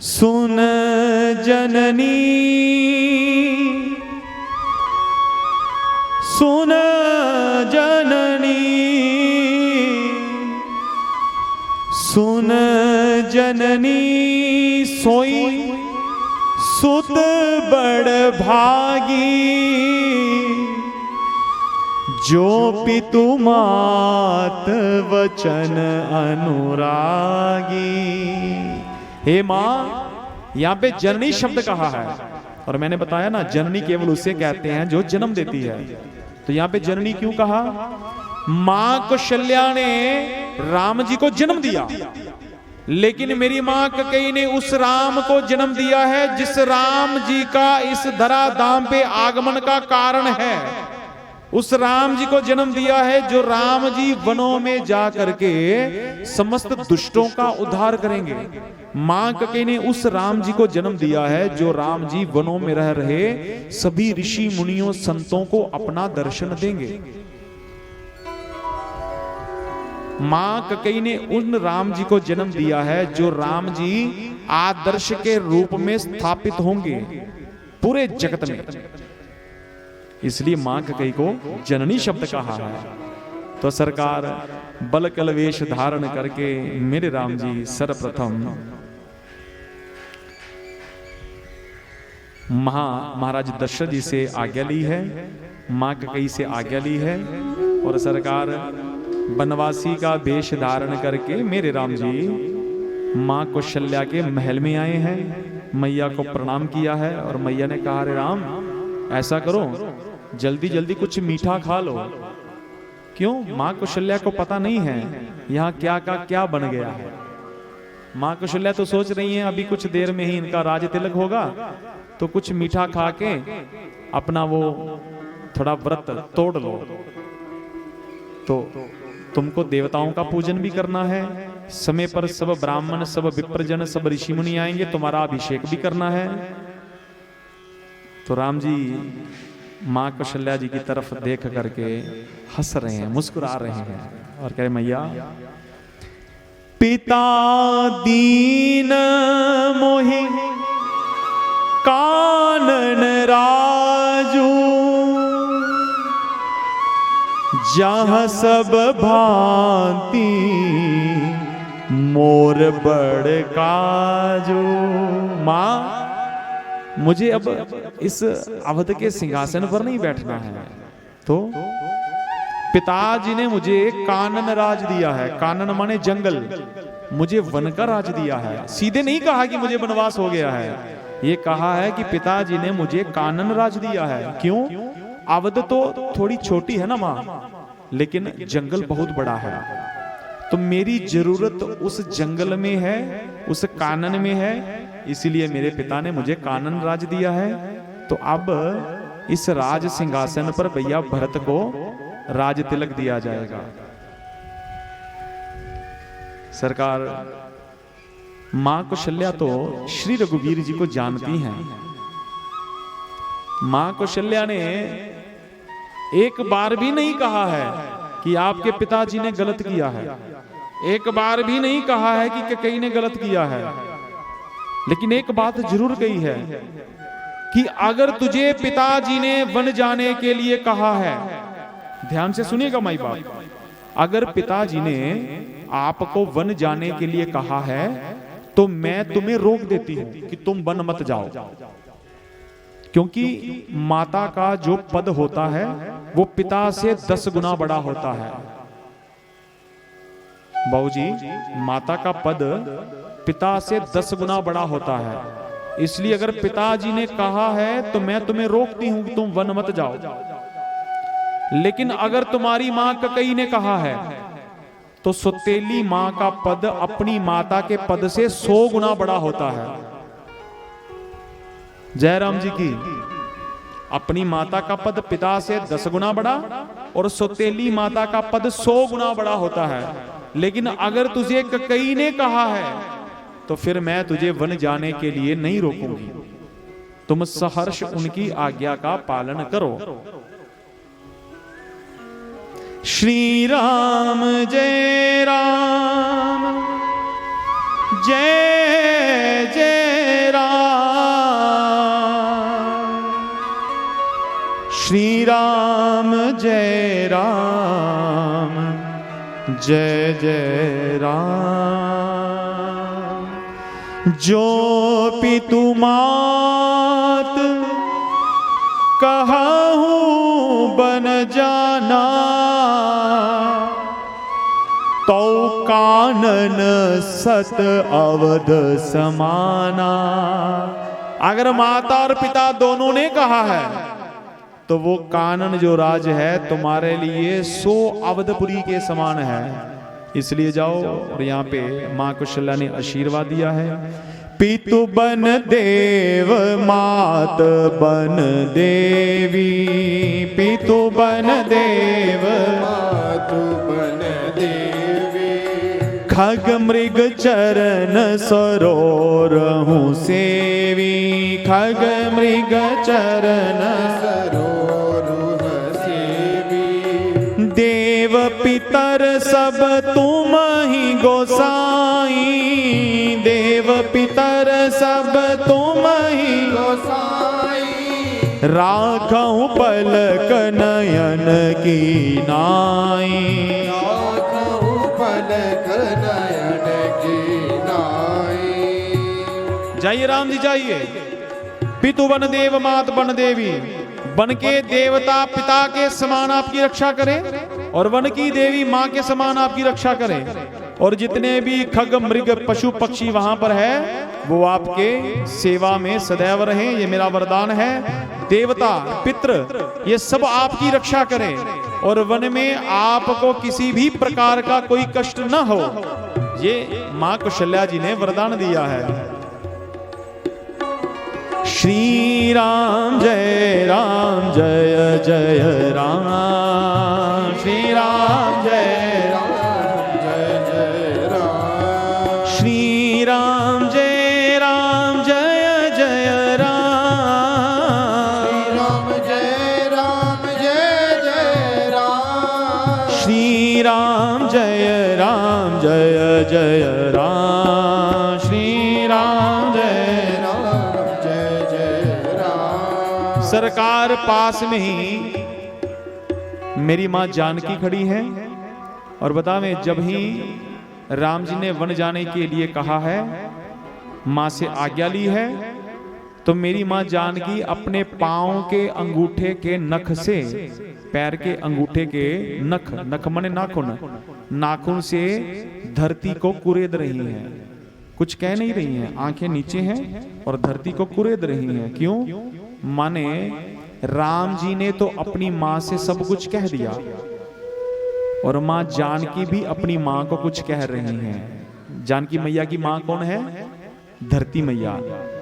सुन जननी सुन जननी सुन जननी सोई सुत बड़ भागी जो पितु मात वचन अनुरागी। हे मां, यहां पे जननी शब्द कहा है और मैंने बताया ना जननी केवल उसे कहते हैं जो जन्म देती है। तो यहां पे जननी क्यों कहा? मां कौशल्या ने राम जी को जन्म दिया, लेकिन मेरी मां कैकेयी ने उस राम को जन्म दिया है जिस राम जी का इस धराधाम पे आगमन का कारण है। उस राम जी को जन्म दिया है जो राम जी वनों में जा करके समस्त दुष्टों का उद्धार करेंगे। मां कैकेयी ने उस राम जी को जन्म दिया है जो राम जी वनों में रह रहे सभी ऋषि मुनियों संतों को अपना दर्शन देंगे। मां कैकेयी ने उन राम जी को जन्म दिया है जो राम जी आदर्श के रूप में स्थापित होंगे पूरे जगत में। इसलिए मां कैकेयी को जननी शब्द कहा है। तो सरकार बल कल वेश धारण करके मेरे राम जी सर्वप्रथम महाराज दशरथ जी से आज्ञा ली है, मां कैकेयी से आज्ञा ली है और सरकार बनवासी का वेश धारण करके मेरे राम जी मां कौशल्या के महल में आए हैं। मैया को प्रणाम किया है और मैया ने कहा, अरे राम ऐसा करो जल्दी जल्दी कुछ मीठा खा लो। क्यों? मां कौशल्या को पता नहीं है यहाँ क्या का क्या बन गया है। मां कौशल्या तो सोच रही हैं अभी कुछ देर में ही इनका राज तिलक होगा, तो कुछ मीठा खा के अपना वो थोड़ा व्रत तोड़ लो। तो तुमको देवताओं का पूजन भी करना है, समय पर सब ब्राह्मण सब विप्रजन सब ऋषि मुनि आएंगे, तुम्हारा अभिषेक भी करना है। तो राम जी मां कौशल्या जी की तरफ देख करके हंस रहे हैं, मुस्कुरा रहे हैं और कह रहे, मैया पिता दीन मोहि कानन राजू जहां सब भांति मोर बड़ काजू। मां मुझे अब इस अवध के सिंहासन पर नहीं बैठना है, तो पिताजी ने मुझे कानन राज दिया है। कानन माने जंगल, मुझे वन का राज दिया है। सीधे नहीं कहा कि मुझे वनवास हो गया है, ये कहा है कि पिताजी ने मुझे कानन राज दिया है। क्यों? अवध तो थोड़ी छोटी है ना मां, लेकिन जंगल बहुत बड़ा है, तो मेरी जरूरत उस जंगल में है, उस कानन में है, इसलिए मेरे पिता ने मुझे कानन राज दिया है। तो अब इस राज सिंहासन पर भैया भरत को राज तिलक दिया जाएगा। सरकार मां कौशल्या तो श्री रघुवीर जी को जानती हैं। मां कौशल्या ने एक बार भी नहीं कहा है कि आपके पिताजी ने गलत किया है, एक बार भी नहीं कहा है कि कैकेयी ने गलत किया है, लेकिन एक बात जरूर कही है कि अगर तुझे पिताजी ने वन जाने के लिए कहा है, ध्यान से सुनिएगा माई बाप, अगर पिताजी ने आपको वन जाने के लिए कहा है तो मैं तुम्हें रोक देती हूं कि तुम वन मत जाओ, क्योंकि माता का जो पद होता है वो पिता से 10 गुना बड़ा होता है। बाबूजी, माता का पद पिता से 10 गुना बड़ा होता है, इसलिए अगर पिताजी ने कहा है तो मैं तुम्हें रोकती हूं कि तुम वन मत जाओ। लेकिन अगर तुम्हारी मां कैकेयी ने कहा है तो सौतेली मां का पद अपनी माता के पद से 100 गुना बड़ा होता है। जयराम जी की। अपनी माता का पद पिता से 10 गुना बड़ा और सौतेली माता का पद 100 गुना बड़ा होता है। लेकिन अगर तुझे कैकेयी ने कहा है तो फिर मैं तुझे वन जाने के लिए नहीं रोकूंगी, तुम सहर्ष उनकी आज्ञा का पालन करो। श्री राम जय राम जय जय राम जय राम जय जय राम। जो पितु मात कहूँ बन जाना, तो कानन सत अवध समाना। अगर माता और पिता दोनों ने कहा है तो वो कानन जो राज है तुम्हारे लिए 100 अवधपुरी के समान है। इसलिए जाओ। और यहाँ पे माँ कौशल्या ने आशीर्वाद दिया है, पितु बन देव मात बन देवी, पितु बन देव मात बन देवी। खग मृग चरण सरोरहु सेवी, खग मृग चरण सरोरुह सेवी। देव पितर सब तुम ही गोसाई, देव पितर सब तुम ही गोसाई। राखऊं पलक नयन की नाई, राखऊं पलक नयन की नाई। जाइए राम जी जाइए। पितु बन देव मात बन देवी, वन के देवता पिता के समान आपकी रक्षा करें और वन की देवी माँ के समान आपकी रक्षा करें। और जितने भी खग मृग पशु पक्षी वहां पर है वो आपके सेवा में सदैव रहें, ये मेरा वरदान है। देवता पितृ ये सब आपकी रक्षा करें और वन में आपको किसी भी प्रकार का कोई कष्ट न हो, ये माँ कौशल्या जी ने वरदान दिया है। श्री राम जय जय राम, श्री राम जय जय राम। श्री राम जय जय राम, राम जय जय राम। श्री राम जय जय राम, श्री राम जय सरकार पास में ही मेरी मां जानकी खड़ी है। और बतावे जब ही राम जी ने वन जाने के लिए कहा है, मां से आज्ञा ली है, तो मेरी मां जानकी अपने पांव के अंगूठे के नख से, पैर के अंगूठे के नख, नख मने नाखून, नाखून से धरती को कुरेद रही हैं। कुछ कह नहीं रही हैं, आंखें नीचे हैं और धरती को कुरेद रही हैं। क्यों? माने राम जी ने तो अपनी मां से सब कुछ कह दिया और मां जानकी भी अपनी मां को कुछ कह रही हैं। जानकी मैया की मां कौन है? धरती मैया,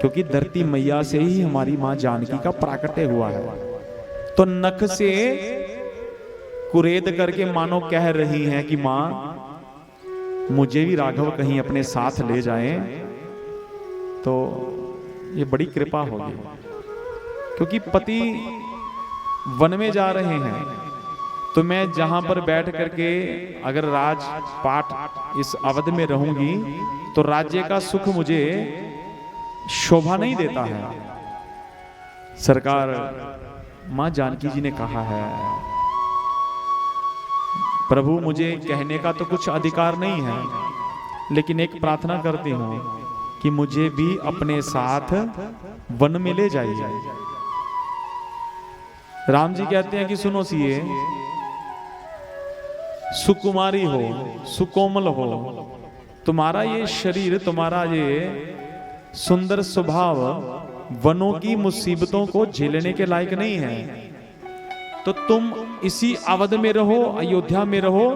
क्योंकि धरती मैया से ही हमारी मां जानकी का प्राकट्य हुआ है। तो नख से कुरेद करके मानो कह रही हैं कि मां मुझे भी राघव कहीं अपने साथ ले जाएं तो ये बड़ी कृपा होगी। क्योंकि पति वन में जा रहे हैं तो मैं जहां पर बैठ करके अगर राजपाट इस अवध में रहूंगी तो राज्य का सुख मुझे शोभा नहीं देता है। सरकार मां जानकी जी ने कहा है, प्रभु मुझे कहने का तो कुछ अधिकार नहीं है, लेकिन एक प्रार्थना करती हूं कि मुझे भी अपने साथ वन में ले जाइए। राम जी कहते हैं कि सुनो सिए, सुकुमारी हो, सुकोमल हो, तुम्हारा ये शरीर, तुम्हारा ये सुंदर स्वभाव वनों की मुसीबतों को झेलने के लायक नहीं है। तो तुम इसी अवध में रहो, अयोध्या में रहो,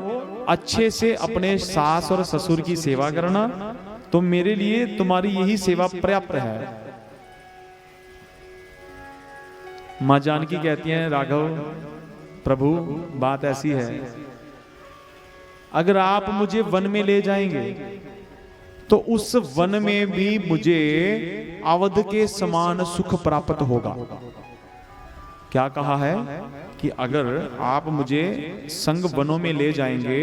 अच्छे से अपने सास और ससुर की सेवा करना, तो मेरे लिए तुम्हारी यही सेवा पर्याप्त है। मां जानकी कहती हैं, राघव प्रभु बात ऐसी है, अगर आप मुझे वन में ले जाएंगे तो उस वन में भी मुझे अवध के समान सुख प्राप्त होगा। क्या कहा है कि अगर आप मुझे संग वनों में ले जाएंगे,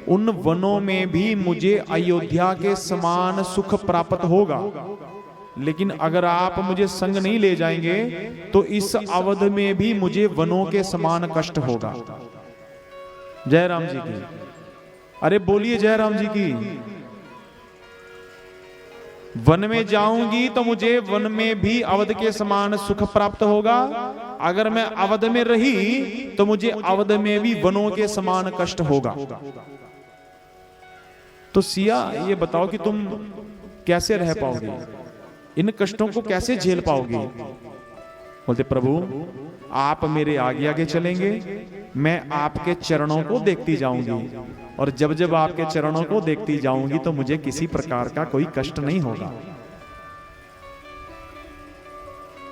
उन वनों में भी मुझे अयोध्या के समान सुख प्राप्त होगा। लेकिन अगर आप मुझे संग नहीं ले जाएंगे तो इस अवध में भी मुझे वनों के समान कष्ट होगा। जय राम जी की। अरे बोलिए जय राम जी की। वन में जाऊंगी तो मुझे वन में भी अवध के समान सुख प्राप्त होगा, अगर मैं अवध में रही तो मुझे अवध में भी वनों के समान कष्ट होगा। तो सिया ये बताओ कि तुम कैसे रह पाओगे, इन कष्टों को कैसे झेल पाओगे? बोलते प्रभु आप मेरे आगे आगे चलेंगे, मैं आपके चरणों को देखती जाऊंगी, और जब जब आपके चरणों को देखती जाऊंगी तो मुझे किसी प्रकार का कोई कष्ट नहीं होगा।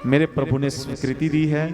मेरे प्रभु ने स्वीकृति दी है